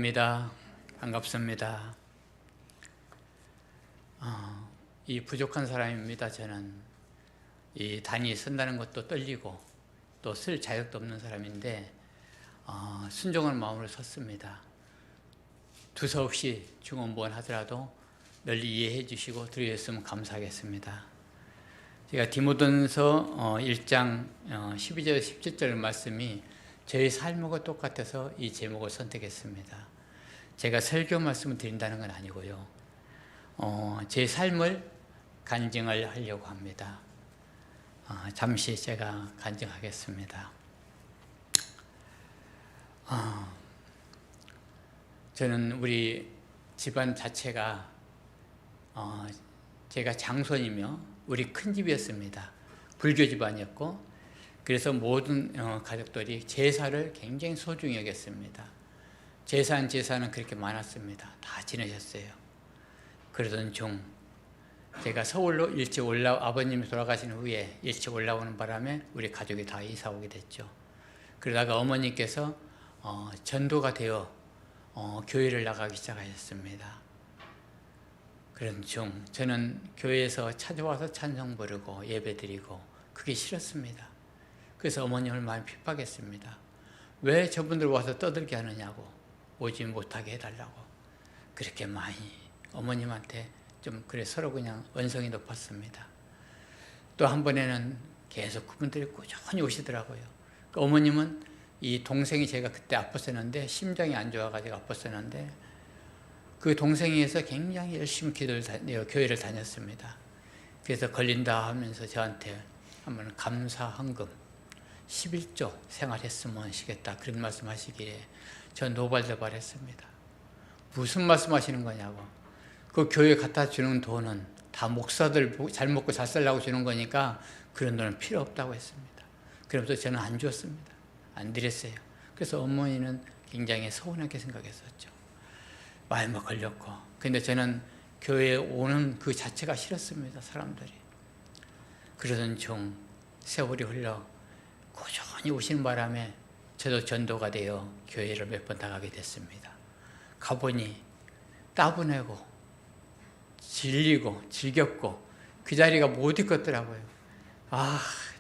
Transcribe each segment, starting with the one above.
찬양입니다. 반갑습니다. 이 부족한 사람입니다. 저는 이 단위 쓴다는 것도 떨리고 또 쓸 자격도 없는 사람인데 순종한 마음으로 섰습니다. 두서없이 중언부언 하더라도 널리 이해해 주시고 들으셨으면 감사하겠습니다. 제가 디모데전서 1장 12절 17절 말씀이 저의 삶과 똑같아서 이 제목을 선택했습니다. 제가 설교 말씀을 드린다는 건 아니고요. 제 삶을 간증을 하려고 합니다. 잠시 제가 간증하겠습니다. 저는 우리 집안 자체가 제가 장손이며 우리 큰 집이었습니다. 불교 집안이었고 그래서 모든 가족들이 제사를 굉장히 소중히 여겼습니다. 제사는 그렇게 많았습니다. 다 지내셨어요. 그러던 중 제가 서울로 일찍 아버님이 돌아가신 후에 일찍 올라오는 바람에 우리 가족이 다 이사 오게 됐죠. 그러다가 어머니께서 전도가 되어 교회를 나가기 시작하셨습니다. 그런 중 저는 교회에서 찾아와서 찬송 부르고 예배드리고 그게 싫었습니다. 그래서 어머님을 많이 핍박했습니다. 왜 저분들 와서 떠들게 하느냐고, 오지 못하게 해달라고 그렇게 많이 어머님한테 좀 그래 서로 그냥 언성이 높았습니다. 또 한 번에는 계속 그분들이 꾸준히 오시더라고요. 그 어머님은 이 동생이 제가 그때 아팠었는데 심장이 안 좋아가지고 아팠었는데 그 동생이어서 굉장히 열심히 교회를 다녔습니다. 그래서 걸린다 하면서 저한테 한번 감사 헌금 11조 생활했으면 하시겠다 그런 말씀 하시기에 전 노발대발했습니다. 무슨 말씀 하시는 거냐고. 그 교회 갖다 주는 돈은 다 목사들 잘 먹고 잘 살라고 주는 거니까 그런 돈은 필요 없다고 했습니다. 그러면서 저는 안 줬습니다. 안 드렸어요. 그래서 어머니는 굉장히 서운하게 생각했었죠. 마음에 걸렸고. 근데 저는 교회에 오는 그 자체가 싫었습니다. 사람들이. 그러던 중 세월이 흘러 꾸준히 오시는 바람에 저도 전도가 되어 교회를 몇 번 나가게 됐습니다. 가보니 따분하고 질리고 질겼고 그 자리가 못 있겠더라고요.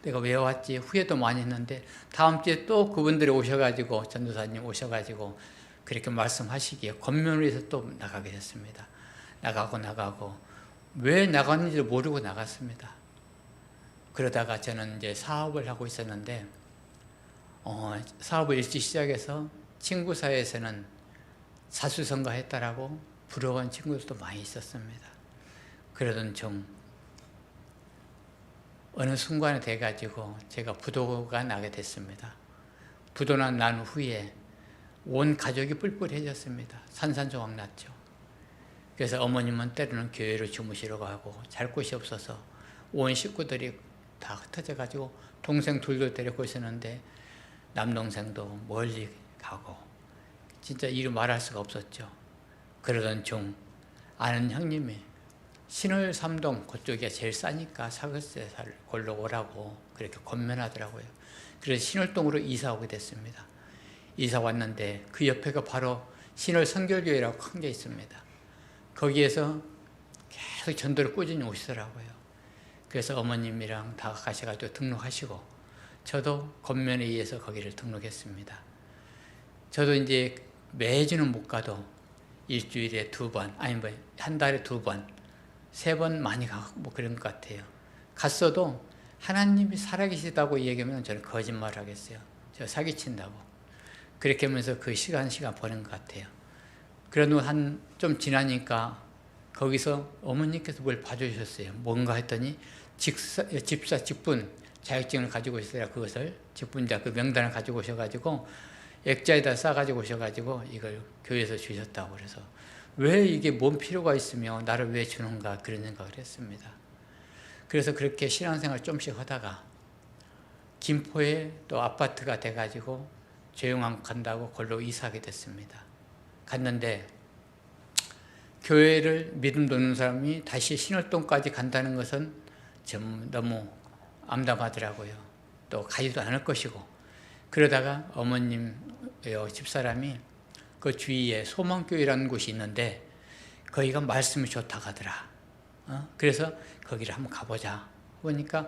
내가 왜 왔지? 후회도 많이 했는데 다음 주에 또 그분들이 오셔가지고 전도사님 오셔가지고 그렇게 말씀하시기에 권면을 해서 또 나가게 됐습니다. 나가고 왜 나갔는지를 모르고 나갔습니다. 그러다가 저는 이제 사업을 하고 있었는데 사업을 일찍 시작해서 친구 사이에서는 사수성가했다라고 부러워한 친구들도 많이 있었습니다. 그러던 중 어느 순간에 돼가지고 제가 부도가 나게 됐습니다. 부도가 난 후에 온 가족이 뿔뿔해졌습니다. 산산조각 났죠. 그래서 어머님은 때로는 교회로 주무시러 가고 잘 곳이 없어서 온 식구들이 다 흩어져가지고 동생 둘도 데리고 있었는데 남동생도 멀리 가고 진짜 이루 말할 수가 없었죠. 그러던 중 아는 형님이 신월삼동 그쪽이 제일 싸니까 사글세 살 골로 오라고 그렇게 권면하더라고요. 그래서 신월동으로 이사 오게 됐습니다. 이사 왔는데 그 옆에가 바로 신월 선결교회라고 큰 게 있습니다. 거기에서 계속 전도를 꾸준히 오시더라고요. 그래서 어머님이랑 다 가셔가지고 등록하시고 저도 권면에 의해서 거기를 등록했습니다. 저도 이제 매주는 못 가도 일주일에 2번, 아니 한 달에 2번, 3번 많이 가고 뭐 그런 것 같아요. 갔어도 하나님이 살아계시다고 얘기하면 저는 거짓말을 하겠어요. 저 사기친다고. 그렇게 하면서 그 시간 보낸 것 같아요. 그래도 좀 지나니까 거기서 어머니께서 뭘 봐주셨어요. 뭔가 했더니 직분 자격증을 가지고 있어야 그것을 직분자 그 명단을 가지고 오셔가지고 액자에다 싸가지고 오셔가지고 이걸 교회에서 주셨다고 그래서 왜 이게 뭔 필요가 있으며 나를 왜 주는가 그런 생각을 했습니다. 그래서 그렇게 신앙생활 좀씩 하다가 김포에 또 아파트가 돼가지고 조용한 간다고 걸로 이사하게 됐습니다. 갔는데 교회를 믿음도 없는 사람이 다시 신월동까지 간다는 것은 좀 너무 암담하더라고요. 또 가지도 않을 것이고 그러다가 어머님 집사람이 그 주위에 소망교회라는 곳이 있는데 거기가 말씀이 좋다고 하더라. 그래서 거기를 한번 가보자. 보니까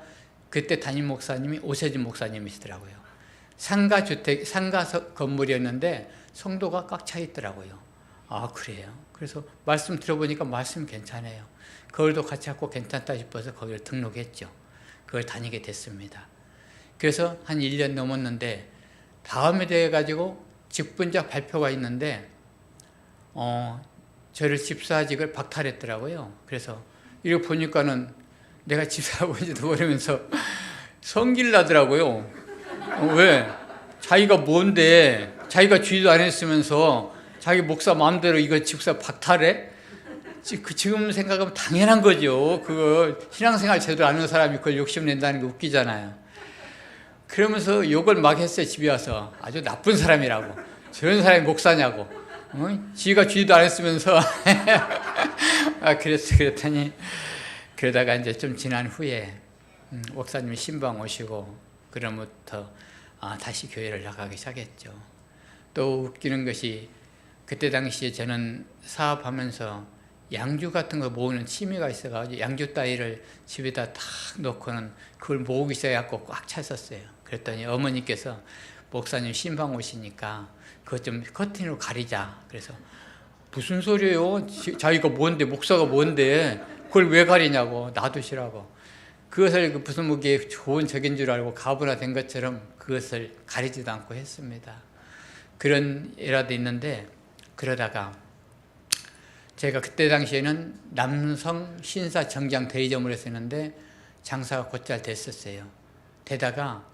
그때 담임 목사님이 오세진 목사님이시더라고요. 상가 건물이었는데 성도가 꽉 차 있더라고요. 아, 그래요? 그래서 말씀 들어보니까 말씀 괜찮아요. 그걸도 같이 하고 괜찮다 싶어서 거기를 등록했죠. 그걸 다니게 됐습니다. 그래서 한 1년 넘었는데 다음에 돼가지고 직분자 발표가 있는데 저를 집사직을 박탈했더라고요. 그래서 이렇게 보니까는 내가 집사하고인지도 모르면서 성질 나더라고요. 왜? 자기가 뭔데 자기가 주의도 안 했으면서 자기 목사 마음대로 이거 집사 박탈해? 지금 생각하면 당연한 거죠. 그거 신앙생활 제대로 안 하는 사람이 그걸 욕심낸다는 게 웃기잖아요. 그러면서 욕을 막 했어요. 집에 와서 아주 나쁜 사람이라고. 저런 사람이 목사냐고. 지가 주의도 안 했으면서 그랬더니 그러다가 이제 좀 지난 후에 목사님이 신방 오시고 그로부터 다시 교회를 나가기 시작했죠. 또 웃기는 것이 그때 당시에 저는 사업하면서 양주 같은 거 모으는 취미가 있어가지고 양주 따위를 집에다 탁 놓고는 그걸 모으기 시작해갖고 꽉 찼었어요. 그랬더니 어머니께서 목사님 신방 오시니까 그것 좀 커튼으로 가리자. 그래서 무슨 소리예요? 자기가 뭔데 목사가 뭔데 그걸 왜 가리냐고 놔두시라고. 그것을 무슨 무기에 좋은 적인 줄 알고 가부나 된 것처럼 그것을 가리지도 않고 했습니다. 그런 일화도 있는데 그러다가 제가 그때 당시에는 남성 신사 정장 대리점을 했었는데 장사가 곧잘 됐었어요. 되다가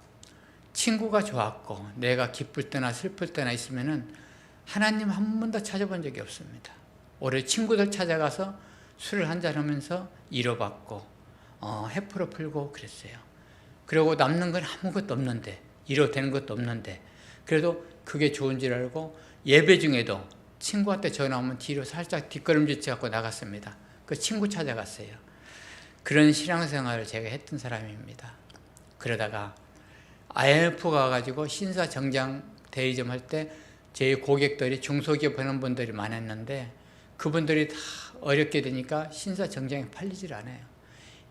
친구가 좋았고 내가 기쁠 때나 슬플 때나 있으면은 하나님 한 번도 찾아본 적이 없습니다. 오래 친구들 찾아가서 술을 한잔하면서 위로받고 해프로 풀고 그랬어요. 그리고 남는 건 아무것도 없는데 위로되는 것도 없는데 그래도 그게 좋은 줄 알고 예배 중에도 친구한테 전화 오면 뒤로 살짝 뒷걸음질 갖고 나갔습니다. 그 친구 찾아갔어요. 그런 신앙생활을 제가 했던 사람입니다. 그러다가 IMF가 와가지고 신사 정장 대리점 할 때 제 고객들이 중소기업 하는 분들이 많았는데 그분들이 다 어렵게 되니까 신사 정장이 팔리질 않아요.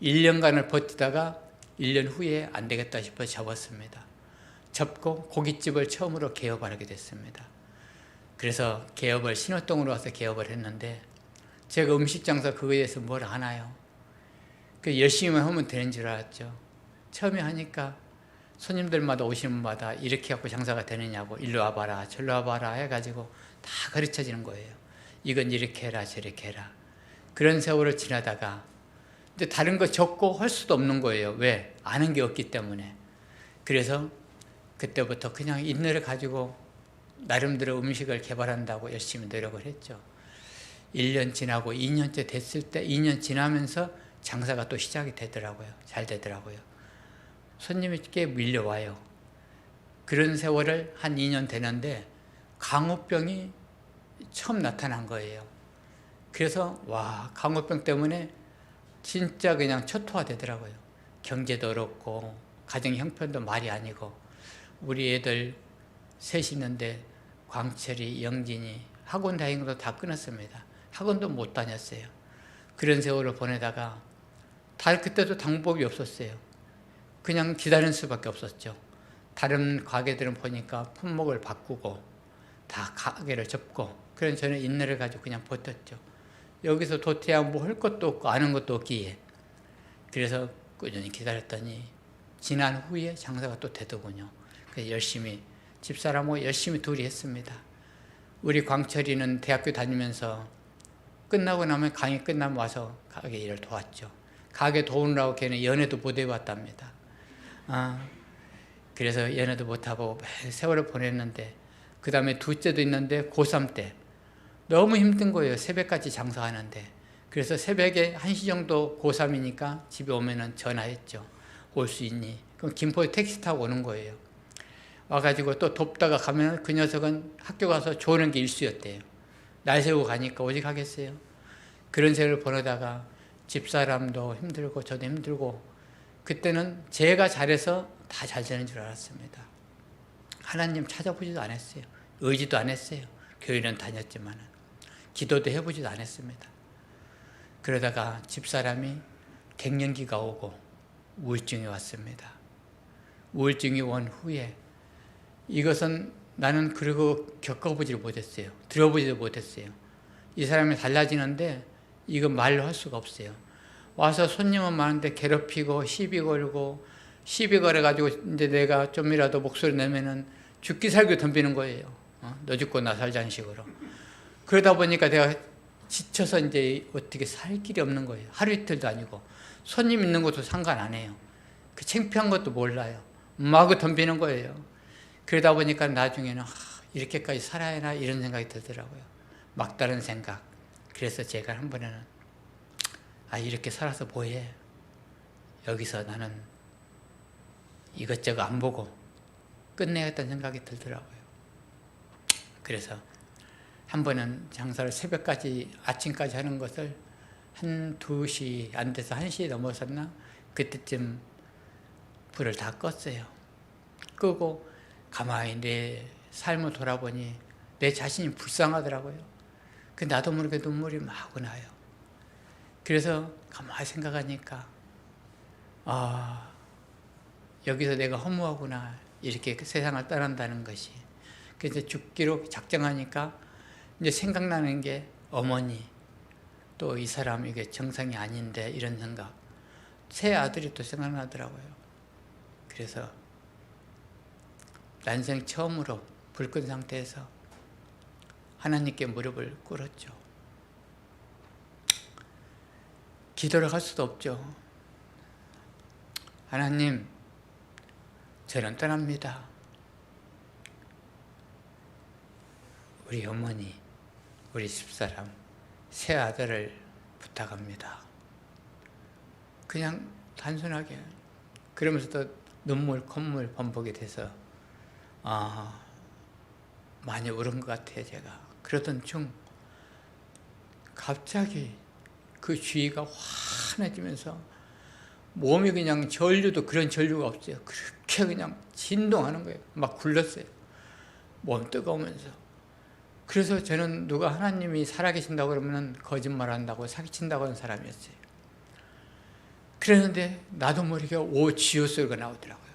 1년간을 버티다가 1년 후에 안 되겠다 싶어 접었습니다. 접고 고깃집을 처음으로 개업을 하게 됐습니다. 그래서 개업을 신호동으로 와서 개업을 했는데 제가 음식 장사 그거에 대해서 뭘 아나요? 열심히만 하면 되는 줄 알았죠. 처음에 하니까 손님들마다 오시는 분마다 이렇게 갖고 장사가 되느냐고 일로 와봐라 절로 와봐라 해가지고 다 가르쳐지는 거예요. 이건 이렇게 해라 저렇게 해라. 그런 세월을 지나다가 근데 다른 거 적고 할 수도 없는 거예요. 왜? 아는 게 없기 때문에. 그래서 그때부터 그냥 인내를 가지고 나름대로 음식을 개발한다고 열심히 노력을 했죠. 1년 지나고 2년째 됐을 때 2년 지나면서 장사가 또 시작이 되더라고요. 잘 되더라고요. 손님이 꽤 밀려와요. 그런 세월을 한 2년 되는데 강우병이 처음 나타난 거예요. 그래서 와 강우병 때문에 진짜 그냥 초토화 되더라고요. 경제도 어렵고 가정 형편도 말이 아니고 우리 애들 셋이 있는데 광철이, 영진이 학원 다니는 것도 다 끊었습니다. 학원도 못 다녔어요. 그런 세월을 보내다가 그때도 방법이 없었어요. 그냥 기다리는 수밖에 없었죠. 다른 가게들은 보니까 품목을 바꾸고 다 가게를 접고 그래서 저는 인내를 가지고 그냥 버텼죠. 여기서 도태야 뭐 할 것도 없고 아는 것도 없기에 그래서 꾸준히 기다렸더니 지난 후에 장사가 또 되더군요. 그래서 열심히 집사람하고 열심히 둘이 했습니다. 우리 광철이는 대학교 다니면서 끝나고 나면 강의 끝나면 와서 가게 일을 도왔죠. 가게 도우느라고 걔는 연애도 못 해봤답니다. 그래서 연애도 못하고 세월을 보냈는데 그 다음에 둘째도 있는데 고3 때 너무 힘든 거예요. 새벽까지 장사하는데. 그래서 새벽에 1시 정도 고3이니까 집에 오면은 전화했죠. 올 수 있니? 그럼 김포에 택시 타고 오는 거예요. 와가지고 또 돕다가 가면 그 녀석은 학교 가서 조는 게 일수였대요. 날 세우고 가니까 오직 하겠어요. 그런 세월을 보내다가 집사람도 힘들고 저도 힘들고 그때는 제가 잘해서 다 잘 되는 줄 알았습니다. 하나님 찾아보지도 않았어요. 의지도 안 했어요. 교회는 다녔지만 기도도 해보지도 않았습니다. 그러다가 집사람이 갱년기가 오고 우울증이 왔습니다. 우울증이 온 후에 이것은 나는 그러고 겪어보지를 못했어요. 들어보지도 못했어요. 이 사람이 달라지는데 이거 말로 할 수가 없어요. 와서 손님은 많은데 괴롭히고 시비 걸고, 시비 걸어가지고 이제 내가 좀이라도 목소리 내면은 죽기 살기 덤비는 거예요. 너 죽고 나 살자는 식으로. 그러다 보니까 내가 지쳐서 이제 어떻게 살 길이 없는 거예요. 하루 이틀도 아니고. 손님 있는 것도 상관 안 해요. 그 창피한 것도 몰라요. 마구 덤비는 거예요. 그러다 보니까 나중에는 이렇게까지 살아야 하나 이런 생각이 들더라고요. 막다른 생각. 그래서 제가 한 번에는 이렇게 살아서 뭐해. 여기서 나는 이것저것 안 보고 끝내야겠다는 생각이 들더라고요. 그래서 한 번은 장사를 새벽까지 아침까지 하는 것을 한 2시 안 돼서 1시 넘어섰나? 그때쯤 불을 다 껐어요. 끄고 가만히 내 삶을 돌아보니 내 자신이 불쌍하더라고요. 그 나도 모르게 눈물이 막 나요. 그래서 가만히 생각하니까 여기서 내가 허무하구나. 이렇게 세상을 떠난다는 것이. 그래서 죽기로 작정하니까 이제 생각나는 게 어머니, 또 이 사람 이게 정상이 아닌데 이런 생각. 새 아들이 또 생각나더라고요. 그래서 난생 처음으로 불 끈 상태에서 하나님께 무릎을 꿇었죠. 기도를 할 수도 없죠. 하나님, 저는 떠납니다. 우리 어머니, 우리 집사람, 새 아들을 부탁합니다. 그냥 단순하게. 그러면서도 눈물, 콧물 반복이 돼서 많이 울은 것 같아요, 제가. 그러던 중 갑자기 그 주위가 환해지면서 몸이 그냥 전류도 그런 전류가 없어요. 그렇게 그냥 진동하는 거예요. 막 굴렀어요. 몸 뜨거우면서. 그래서 저는 누가 하나님이 살아계신다고 그러면 거짓말한다고 사기친다고 하는 사람이었어요. 그랬는데 나도 모르게 지오 소리가 나오더라고요.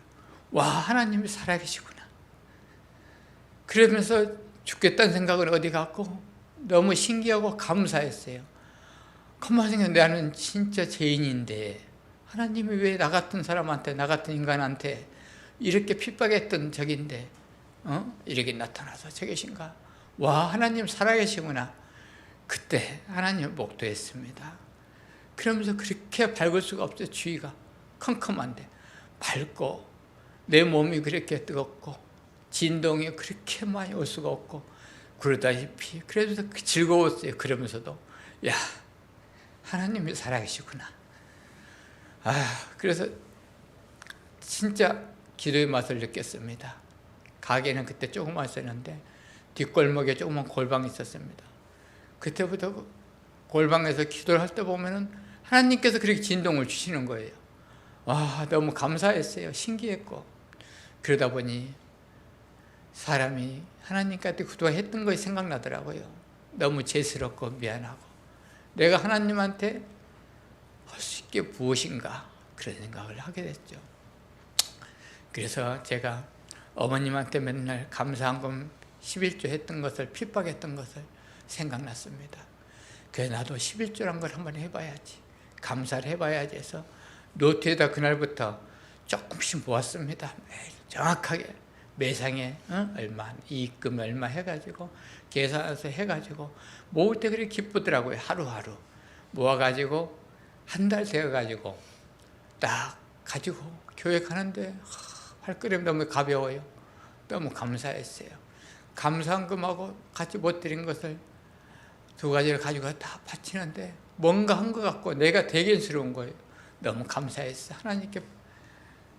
와, 하나님이 살아계시구나. 그러면서 죽겠다는 생각은 어디 갔고 너무 신기하고 감사했어요. 가만히 생각해, 나는 진짜 죄인인데 하나님이 왜 나 같은 사람한테, 나 같은 인간한테 이렇게 핍박했던 적인데 이렇게 나타나서 저 계신가? 와, 하나님 살아계시구나. 그때 하나님을 목도했습니다. 그러면서 그렇게 밝을 수가 없어요. 주위가 컴컴한데 밝고 내 몸이 그렇게 뜨겁고 진동이 그렇게 많이 올 수가 없고 그러다시피 그래도 즐거웠어요. 그러면서도 야, 하나님이 살아계시구나. 그래서 진짜 기도의 맛을 느꼈습니다. 가게는 그때 조금만 있었는데 뒷골목에 조그만 골방이 있었습니다. 그때부터 골방에서 기도를 할 때 보면은 하나님께서 그렇게 진동을 주시는 거예요. 와, 너무 감사했어요. 신기했고. 그러다 보니 사람이 하나님께 기도했던 것이 생각나더라고요. 너무 죄스럽고 미안하고 내가 하나님한테 할 수 있게 무엇인가 그런 생각을 하게 됐죠. 그래서 제가 어머님한테 맨날 감사한금 11조 했던 것을, 핍박했던 것을 생각났습니다. 그래서 나도 11조란 걸 한번 해봐야지, 감사를 해봐야지 해서 노트에다 그날부터 조금씩 모았습니다. 매일 정확하게 매상에 얼마, 이익금 얼마 해가지고 계산해서 해가지고 모을 때 그렇게 기쁘더라고요. 하루하루 모아가지고 한 달 되어가지고 딱 가지고 교회 가는데 발걸음이 너무 가벼워요. 너무 감사했어요. 감사한금하고 같이 못 드린 것을 두 가지를 가지고 다 바치는데 뭔가 한 것 같고 내가 대견스러운 거예요. 너무 감사했어. 하나님께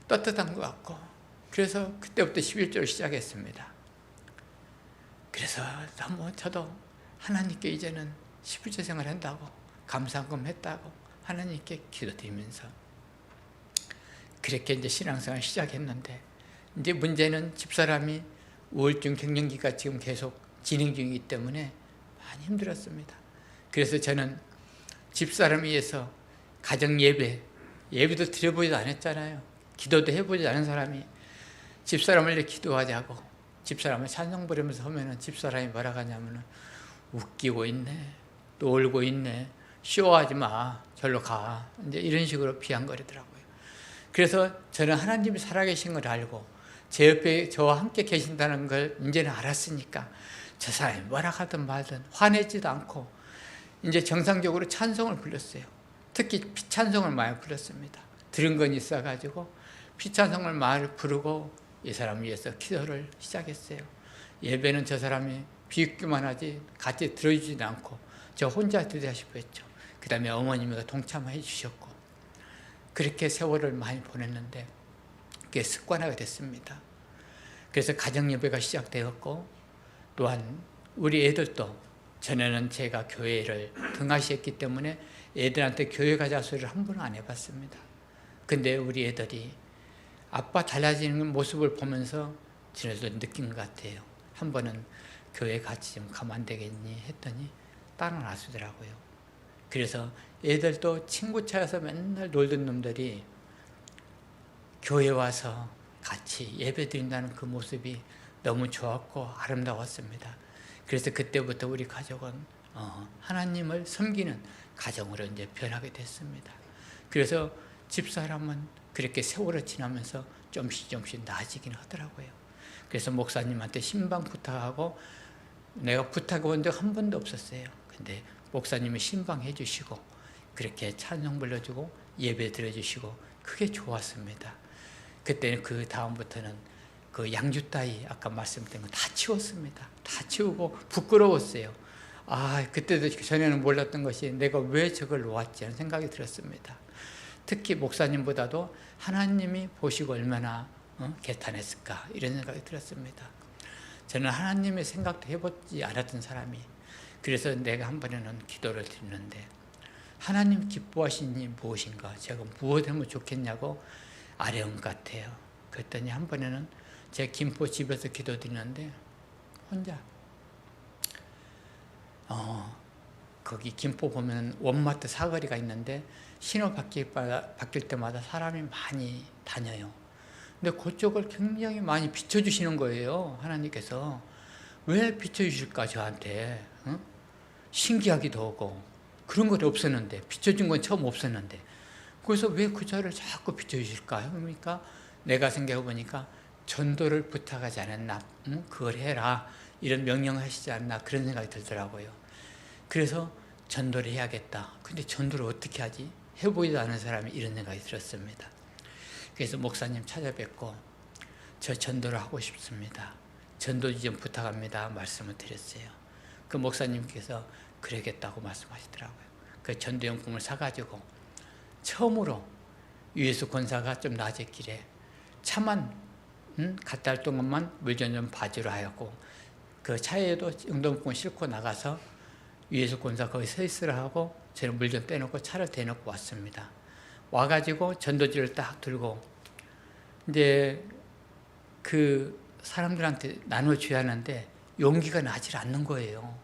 떳떳한 것 같고. 그래서 그때부터 11조를 시작했습니다. 그래서 너무 저도 하나님께 이제는 11조 생활 한다고, 감사한금 했다고 하나님께 기도드리면서 그렇게 이제 신앙생활 시작했는데, 이제 문제는 집사람이 우울증 갱년기가 지금 계속 진행 중이기 때문에 많이 힘들었습니다. 그래서 저는 집사람 위해서 가정 예배도 드려보지도 않았잖아요. 기도도 해보지 않은 사람이 집사람을 위해 기도하자고 집사람을 찬송 부르면서 하면은 집사람이 뭐라고 하냐면은 웃기고 있네, 놀고 있네, 쇼하지 마, 절로 가, 이제 이런 식으로 비아냥거리더라고요. 그래서 저는 하나님이 살아계신 걸 알고 제 옆에 저와 함께 계신다는 걸 이제는 알았으니까 저 사람이 뭐라 하든 말든 화내지도 않고 이제 정상적으로 찬송을 불렀어요. 특히 피찬송을 많이 불렀습니다. 들은 건 있어가지고 피찬송을 많이 부르고 이 사람을 위해서 기도를 시작했어요. 예배는 저 사람이 비웃기만 하지 같이 들어주지도 않고 저 혼자 드리다시피 했죠. 그 다음에 어머님이 동참해 주셨고 그렇게 세월을 많이 보냈는데 그게 습관화가 됐습니다. 그래서 가정예배가 시작되었고 또한 우리 애들도 전에는 제가 교회를 등하시했기 때문에 애들한테 교회 가자 소리를 한 번은 안 해봤습니다. 근데 우리 애들이 아빠 달라지는 모습을 보면서 지네도 느낀 것 같아요. 한 번은 교회 같이 좀 가면 안 되겠니 했더니 따라 나서더라고요. 그래서 애들도 친구 차에서 맨날 놀던 놈들이 교회 와서 같이 예배 드린다는 그 모습이 너무 좋았고 아름다웠습니다. 그래서 그때부터 우리 가족은 하나님을 섬기는 가정으로 이제 변하게 됐습니다. 그래서 집사람은 그렇게 세월을 지나면서 조금씩 나아지긴 하더라고요. 그래서 목사님한테 신방 부탁하고 내가 부탁해본 적 한 번도 없었어요. 근데 목사님이 신방해 주시고 그렇게 찬송 불러주고 예배 드려주시고 그게 좋았습니다. 그때는 그 다음부터는 그 양주 따위 아까 말씀드린 거 다 치웠습니다. 다 치우고 부끄러웠어요. 그때도 전에는 몰랐던 것이 내가 왜 저걸 놓았지 하는 생각이 들었습니다. 특히 목사님보다도 하나님이 보시고 얼마나 개탄했을까 이런 생각이 들었습니다. 저는 하나님의 생각도 해보지 않았던 사람이 그래서 내가 한 번에는 기도를 드리는데 하나님 기뻐하시는 일이 무엇인가 제가 무엇 하면 좋겠냐고 아뢰온 것 같아요. 그랬더니 한 번에는 제 김포 집에서 기도 드리는데 혼자 거기 김포 보면 원마트 사거리가 있는데 신호 바뀔 때마다 사람이 많이 다녀요. 근데 그쪽을 굉장히 많이 비춰주시는 거예요. 하나님께서 왜 비춰주실까 저한테 신기하기도 하고 그런 것이 없었는데 비춰준 건 처음 없었는데 그래서 왜 그 자리를 자꾸 비춰주실까 그러니까 내가 생각해보니까 전도를 부탁하지 않았나 그걸 해라 이런 명령을 하시지 않나 그런 생각이 들더라고요. 그래서 전도를 해야겠다. 근데 전도를 어떻게 하지? 해보지도 않은 사람이 이런 생각이 들었습니다. 그래서 목사님 찾아뵙고 저 전도를 하고 싶습니다. 전도 좀 부탁합니다. 말씀을 드렸어요. 그 목사님께서 그러겠다고 말씀하시더라고요. 그 전도용품을 사가지고 처음으로 유예수 권사가 좀 낮은 길에 차만 갔다 할 동안만 물전 좀 봐주라 하였고 그 차에도 응동품을 싣고 나가서 유예수 권사 거기 서 있으라 하고 저는 물 좀 빼놓고 차를 대놓고 왔습니다. 와가지고 전도지를 딱 들고 이제 그 사람들한테 나눠줘야 하는데 용기가 나질 않는 거예요.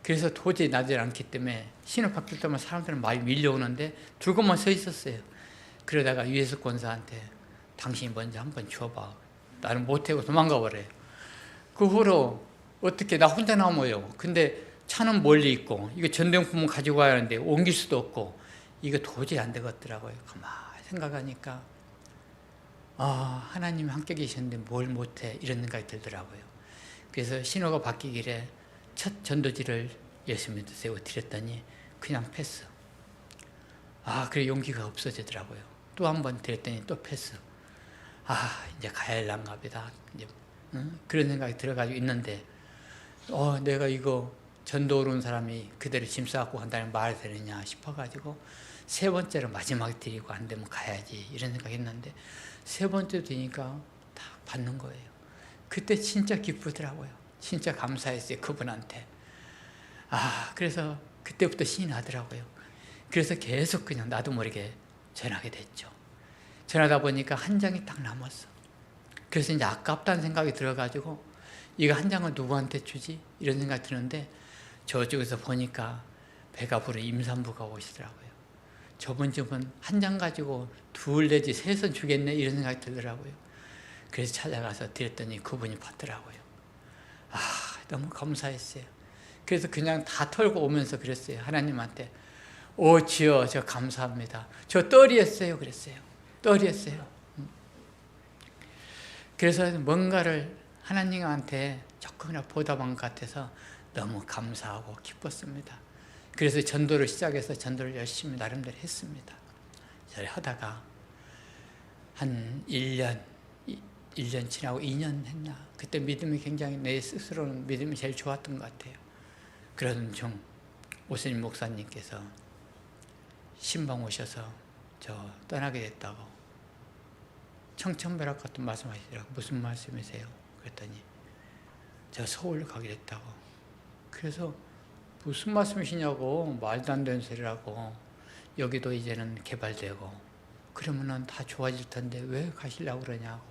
그래서 도저히 나질 않기 때문에 신호 바뀔 때만 사람들은 많이 밀려오는데 들고만 서 있었어요. 그러다가 유예수 권사한테 당신이 먼저 한번 줘봐. 나는 못하고 도망가 버려요. 그 후로 어떻게 나 혼자 남아요. 근데 차는 멀리 있고 이거 전대용품은 가지고 와야 하는데 옮길 수도 없고 이거 도저히 안 되겠더라고요. 가만히 생각하니까 하나님이 함께 계셨는데 뭘 못해 이런 생각이 들더라고요. 그래서 신호가 바뀌길래 첫 전도지를 예수 믿으세요 드렸더니 그냥 패스. 그래 용기가 없어지더라고요. 또 한 번 드렸더니 또 패스. 이제 가야 할란가 보다. 이제 그런 생각이 들어가지고 있는데 내가 이거 전도 오는 사람이 그대로 짐 싸갖고 간다는 말이 되느냐 싶어가지고 세 번째로 마지막에 드리고 안 되면 가야지 이런 생각했는데 세 번째 되니까 다 받는 거예요. 그때 진짜 기쁘더라고요. 진짜 감사했어요. 그분한테. 그래서 그때부터 신이 나더라고요. 그래서 계속 그냥 나도 모르게 전하게 됐죠. 전하다 보니까 한 장이 딱 남았어. 그래서 이제 아깝다는 생각이 들어가지고 이거 한 장은 누구한테 주지? 이런 생각이 드는데 저쪽에서 보니까 배가 부른 임산부가 오시더라고요. 저번 집은 한 장 가지고 둘 내지 셋은 주겠네 이런 생각이 들더라고요. 그래서 찾아가서 드렸더니 그분이 받더라고요. 아, 너무 감사했어요. 그래서 그냥 다 털고 오면서 그랬어요. 하나님한테 오 주여 저 감사합니다. 저 떨이었어요. 그랬어요. 떨이었어요. 그래서 뭔가를 하나님한테 조금이나 보답한 것 같아서 너무 감사하고 기뻤습니다. 그래서 전도를 시작해서 전도를 열심히 나름대로 했습니다. 하다가 한 1년 지나고 2년 했나? 그때 믿음이 굉장히 내 스스로는 믿음이 제일 좋았던 것 같아요. 그러던 중 오스님 목사님께서 신방 오셔서 저 떠나게 됐다고 청천벼락 같은 말씀하시더라고요. 무슨 말씀이세요? 그랬더니 저 서울 가게 됐다고. 그래서 무슨 말씀이시냐고, 말도 안 되는 소리라고. 여기도 이제는 개발되고 그러면은 다 좋아질 텐데 왜 가시려고 그러냐고.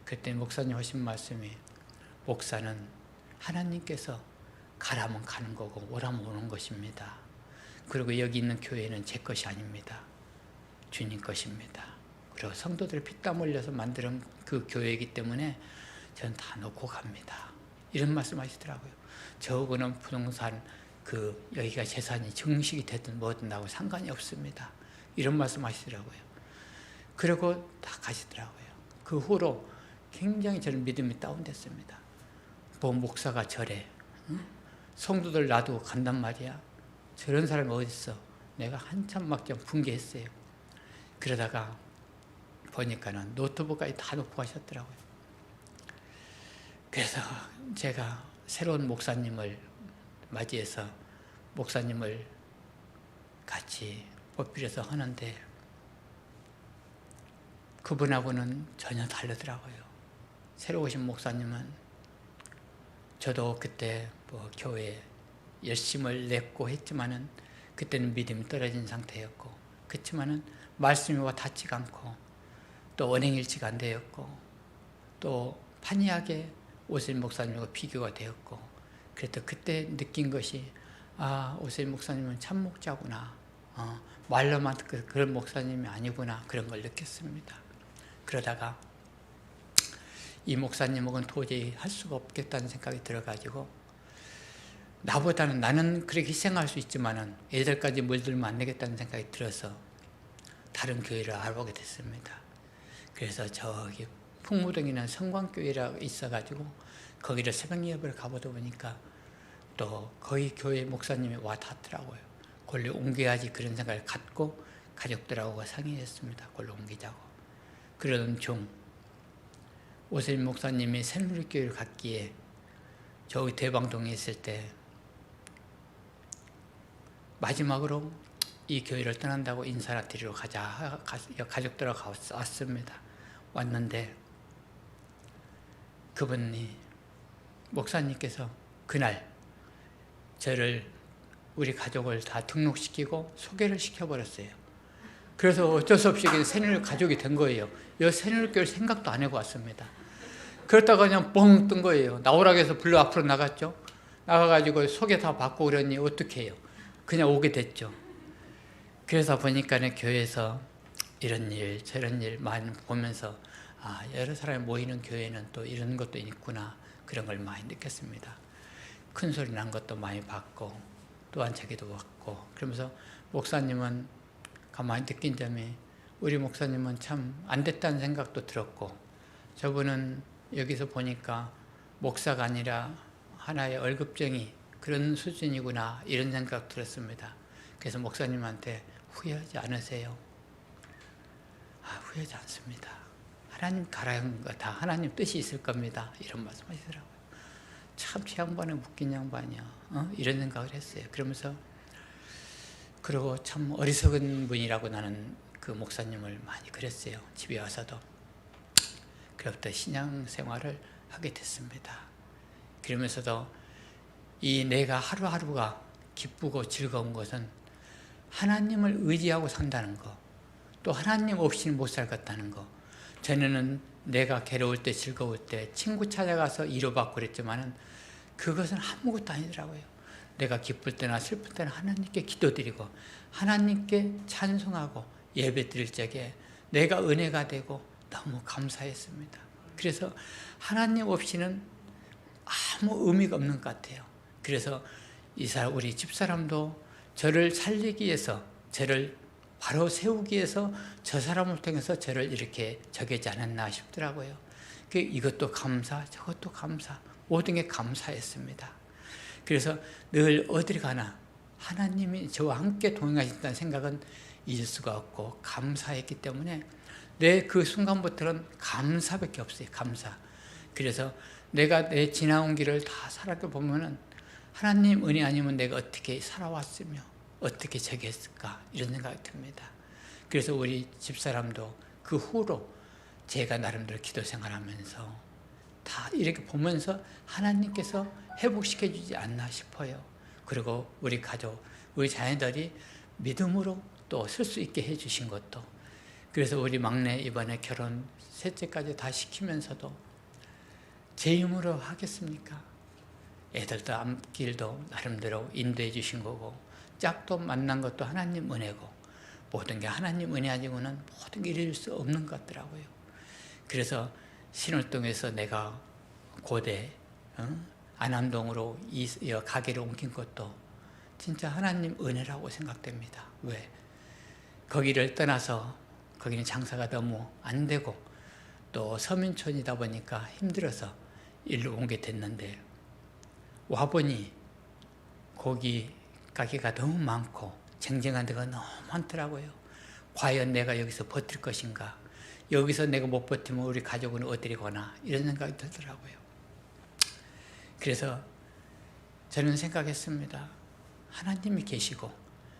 그랬더니 목사님 하신 말씀이 목사는 하나님께서 가라면 가는 거고 오라면 오는 것입니다. 그리고 여기 있는 교회는 제 것이 아닙니다. 주님 것입니다. 그리고 성도들 피땀 흘려서 만든 그 교회이기 때문에 저는 다 놓고 갑니다. 이런 말씀 하시더라고요. 저거는 부동산 여기가 재산이 증식이 됐든 뭐든 나하고 상관이 없습니다. 이런 말씀 하시더라고요. 그리고 다 가시더라고요. 그 후로 굉장히 저는 믿음이 다운됐습니다. 뭐 목사가 저래. 성도들 놔두고 간단 말이야. 저런 사람이 어딨어. 내가 한참 막 좀 분개했어요. 그러다가 보니까는 노트북까지 다 놓고 가셨더라고요. 그래서 제가 새로운 목사님을 맞이해서 목사님을 같이 보필해서 하는데 그분하고는 전혀 다르더라고요. 새로 오신 목사님은 저도 그때 뭐 교회에 열심을 냈고 했지만은 그때는 믿음이 떨어진 상태였고 그렇지만은 말씀이 와 닿지가 않고 또 언행일치가 안 되었고 또 판이하게 오스님 목사님과 비교가 되었고 그래도 그때 느낀 것이 아 오스님 목사님은 참 목자구나. 말로만 그런 목사님이 아니구나 그런 걸 느꼈습니다. 그러다가 이 목사님하고는 도저히 할 수가 없겠다는 생각이 들어가지고 나는 그렇게 희생할 수 있지만은 애들까지 물들면 안 되겠다는 생각이 들어서 다른 교회를 알아보게 됐습니다. 그래서 저기 풍무동이나 성광교회라고 있어가지고 거기를 새벽 예배를 가보다 보니까 또 거기 교회 목사님이 와 닿더라고요. 그걸로 옮겨야지 그런 생각을 갖고 가족들하고 상의했습니다. 그걸로 옮기자고. 그러던 중 오스님 목사님이 새누리교회를 갔기에 저기 대방동에 있을 때 마지막으로 이 교회를 떠난다고 인사를 드리러 가자. 가족들하고 왔습니다. 왔는데 그분이 목사님께서 그날 저를 우리 가족을 다 등록시키고 소개를 시켜버렸어요. 그래서 어쩔 수 없이 새누리 가족이 된 거예요. 이 새누리교회를 생각도 안 하고 왔습니다. 그러다가 그냥 뻥 뜬 거예요. 나오라고 해서 불러 앞으로 나갔죠. 나가가지고 소개 다 받고 그러니 어떻게 해요. 그냥 오게 됐죠. 그래서 보니까는 교회에서 이런 일 저런 일 많이 보면서 아 여러 사람이 모이는 교회는 또 이런 것도 있구나 그런 걸 많이 느꼈습니다. 큰 소리 난 것도 많이 봤고 또한 자기도 봤고 그러면서 목사님은 가만히 느낀 점이 우리 목사님은 참 안 됐다는 생각도 들었고 저분은 여기서 보니까 목사가 아니라 하나의 월급쟁이 그런 수준이구나 이런 생각 들었습니다. 그래서 목사님한테 후회하지 않으세요? 후회하지 않습니다. 하나님 가라는 거 다 하나님 뜻이 있을 겁니다. 이런 말씀 하시더라고요. 참 저 양반은 웃긴 양반이야. 이런 생각을 했어요. 그러면서 그리고 참 어리석은 분이라고 나는 그 목사님을 많이 그랬어요. 집에 와서도. 그로부터 신앙생활을 하게 됐습니다. 그러면서도 이 내가 하루하루가 기쁘고 즐거운 것은 하나님을 의지하고 산다는 거, 또 하나님 없이는 못 살겠다는 거. 전에는 내가 괴로울 때 즐거울 때 친구 찾아가서 위로받고 그랬지만은 그것은 아무것도 아니더라고요. 내가 기쁠 때나 슬플 때는 하나님께 기도드리고 하나님께 찬송하고 예배 드릴 적에 내가 은혜가 되고 너무 감사했습니다. 그래서 하나님 없이는 아무 의미가 없는 것 같아요. 그래서 우리 집사람도 저를 살리기 위해서, 저를 바로 세우기 위해서 저 사람을 통해서 저를 이렇게 저기지 않았나 싶더라고요. 이것도 감사, 저것도 감사, 모든 게 감사했습니다. 그래서 늘 어디를 가나 하나님이 저와 함께 동행하신다는 생각은 잊을 수가 없고 감사했기 때문에 내 그 순간부터는 감사밖에 없어요. 감사. 그래서 내가 내 지나온 길을 다 살아보면은 하나님 은혜 아니면 내가 어떻게 살아왔으며 어떻게 저기 했을까 이런 생각이 듭니다. 그래서 우리 집사람도 그 후로 제가 나름대로 기도 생활하면서 다 이렇게 보면서 하나님께서 회복시켜 주지 않나 싶어요. 그리고 우리 가족, 우리 자녀들이 믿음으로 또 설 수 있게 해주신 것도, 그래서 우리 막내 이번에 결혼 셋째까지 다 시키면서도 제 힘으로 하겠습니까? 애들도 앞길도 나름대로 인도해 주신 거고 짝도 만난 것도 하나님 은혜고 모든 게 하나님 은혜 아니고는 모든 게 이룰 수 없는 것 같더라고요. 그래서 신월동에서 내가 고대 안암동으로 이 가게를 옮긴 것도 진짜 하나님 은혜라고 생각됩니다. 왜? 거기를 떠나서 거기는 장사가 너무 안 되고 또 서민촌이다 보니까 힘들어서 일로 오게 됐는데 와보니 고기 가게가 너무 많고 쟁쟁한 데가 너무 많더라고요. 과연 내가 여기서 버틸 것인가? 여기서 내가 못 버티면 우리 가족은 어디로 가나? 이런 생각이 들더라고요. 그래서 저는 생각했습니다. 하나님이 계시고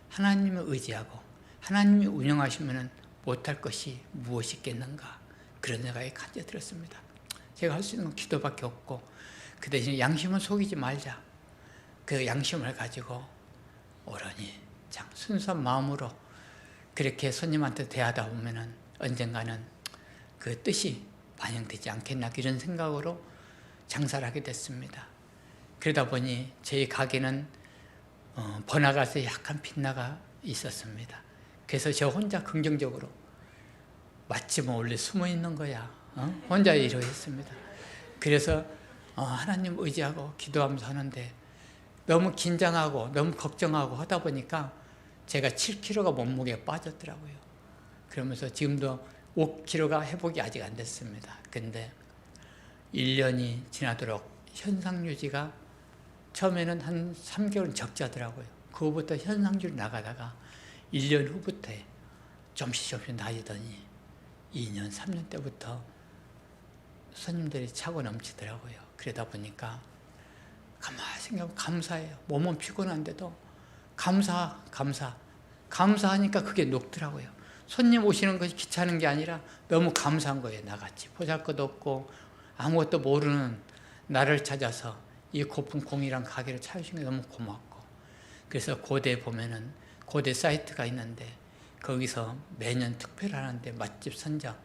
하나님을 의지하고 하나님이 운영하시면 못할 것이 무엇이 있겠는가? 그런 생각이 간절히 들었습니다. 제가 할 수 있는 건 기도밖에 없고 그 대신에 양심은 속이지 말자. 그 양심을 가지고 오로니 참 순수한 마음으로 그렇게 손님한테 대하다 보면은 언젠가는 그 뜻이 반영되지 않겠나 이런 생각으로 장사를 하게 됐습니다. 그러다 보니 저희 가게는 번화가에서 약간 빗나가 있었습니다. 그래서 저 혼자 긍정적으로 맛집은 원래 숨어 있는 거야. 혼자 일을 했습니다. 그래서 하나님 의지하고 기도하면서 하는데 너무 긴장하고 너무 걱정하고 하다 보니까 제가 7kg가 몸무게가 빠졌더라고요. 그러면서 지금도 5kg가 회복이 아직 안 됐습니다. 근데 1년이 지나도록 현상 유지가 처음에는 한 3개월은 적자더라고요. 그거부터 현상주로 나가다가 1년 후부터 좀씩 나아지더니 2년, 3년 때부터 손님들이 차고 넘치더라고요. 그러다 보니까 가만히 생각하면 감사해요. 몸은 피곤한데도 감사하니까 그게 녹더라고요. 손님 오시는 것이 귀찮은 게 아니라 너무 감사한 거예요. 나같이 보잘것없고 아무것도 모르는 나를 찾아서 이 고픈 공이랑 가게를 찾으신 게 너무 고맙고, 그래서 고대에 보면은 고대 사이트가 있는데 거기서 매년 특별하는데 맛집 선정,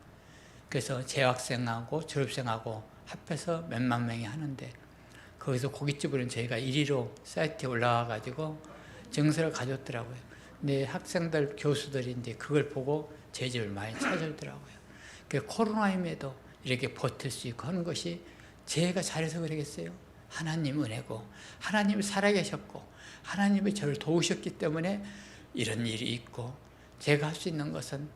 그래서 재학생하고 졸업생하고 합해서 몇만 명이 하는데 거기서 고깃집으로는 저희가 1위로 사이트에 올라와 가지고 정서를 가졌더라고요. 근데 학생들, 교수들이 이제 그걸 보고 제 집을 많이 찾아오더라고요. 그 코로나임에도 이렇게 버틸 수 있고 하는 것이 제가 잘해서 그러겠어요? 하나님 은혜고 하나님이 살아계셨고 하나님이 저를 도우셨기 때문에 이런 일이 있고, 제가 할 수 있는 것은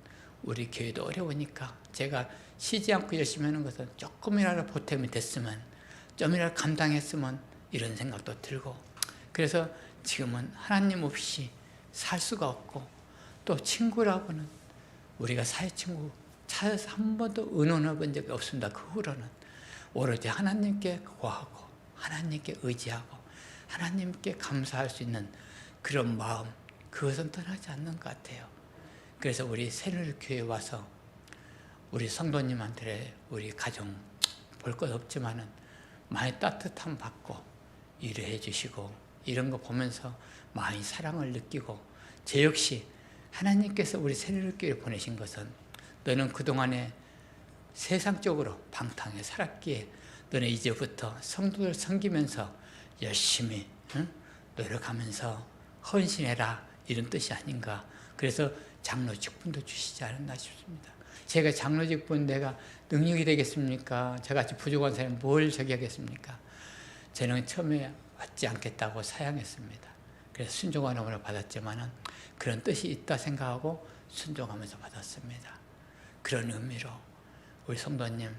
우리 교회도 어려우니까 제가 쉬지 않고 열심히 하는 것은 조금이라도 보탬이 됐으면, 좀이라도 감당했으면 이런 생각도 들고, 그래서 지금은 하나님 없이 살 수가 없고, 또 친구라고는 우리가 사회친구 찾아서 한 번도 의논해 본 적이 없습니다. 그 후로는 오로지 하나님께 구하고 하나님께 의지하고 하나님께 감사할 수 있는 그런 마음, 그것은 떠나지 않는 것 같아요. 그래서 우리 새누리교회에 와서 우리 성도님한테 우리 가정 볼 것 없지만은 많이 따뜻함 받고 일해 주시고 이런 거 보면서 많이 사랑을 느끼고, 제 역시 하나님께서 우리 새누리교회에 보내신 것은 너는 그동안에 세상적으로 방탕하게 살았기에 너네 이제부터 성도를 섬기면서 열심히 노력하면서 헌신해라, 이런 뜻이 아닌가. 그래서 장로 직분도 주시지 않았나 싶습니다. 제가 장로 직분 내가 능력이 되겠습니까? 저같이 부족한 사람이 뭘 저기 하겠습니까? 저는 처음에 받지 않겠다고 사양했습니다. 그래서 순종하는 걸 받았지만 그런 뜻이 있다 생각하고 순종하면서 받았습니다. 그런 의미로 우리 성도님,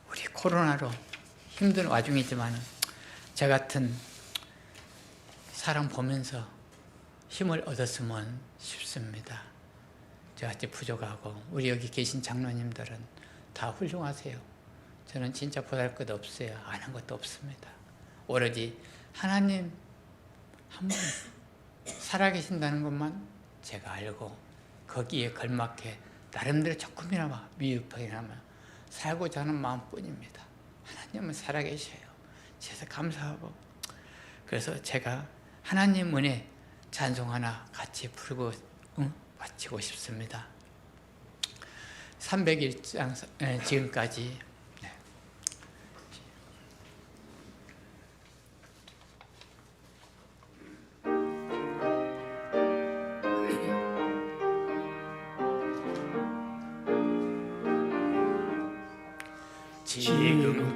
우리 코로나로 힘든 와중이지만 저 같은 사람 보면서 힘을 얻었으면 싶습니다. 저같이 부족하고 우리 여기 계신 장로님들은 다 훌륭하세요. 저는 진짜 보잘것 없어요. 안 한 것도 없습니다. 오로지 하나님 한 분 살아계신다는 것만 제가 알고 거기에 걸맞게 나름대로 조금이나마 미흡하게나마 살고자 하는 마음뿐입니다. 하나님은 살아계셔요. 그래서 감사하고, 그래서 제가 하나님 은혜 찬송 하나 같이 부르고 마치고 싶습니다. 301장 지금까지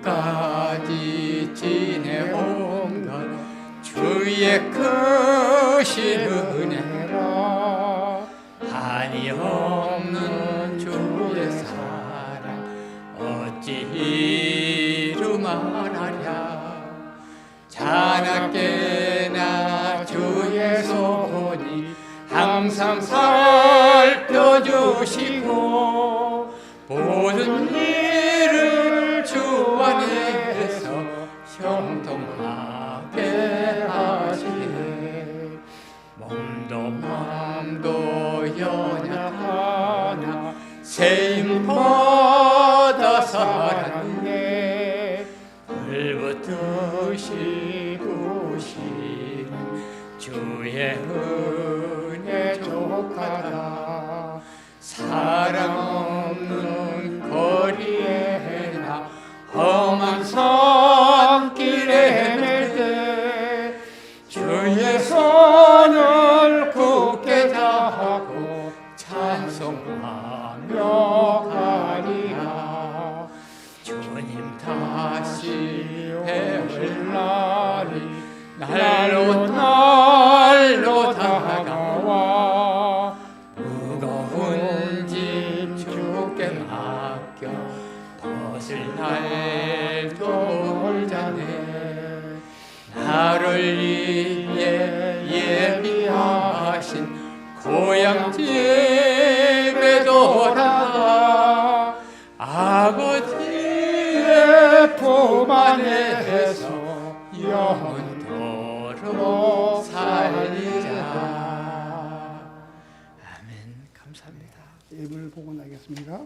지금까지 지내온 것 주의 크신 은혜라, 한이 없는 주의 사랑 어찌 이루 말하랴. 자나깨나 주의 손이 항상 살펴주시고 모든 일을 주 안에서 형통하게 하시네. 몸도 마음도 연약하나 세임 받아 살았네. 불붙으시 구시는 주의 은혜 족하다. 사랑 없는 거리에 나 험한 산길에 맬 때 주의 손을 굳게 잡고 찬송하며 가리라. 주님 다시 뵈올 날이 날로 다가와 무거운 짐 주께 맡겨 벗을 날도 멀잖네. 나를 위해 예비하신 고향집에 돌아가 아버지의 품 안에서 영원토록 살리자. 아멘. 감사합니다. 예불 복원하겠습니다.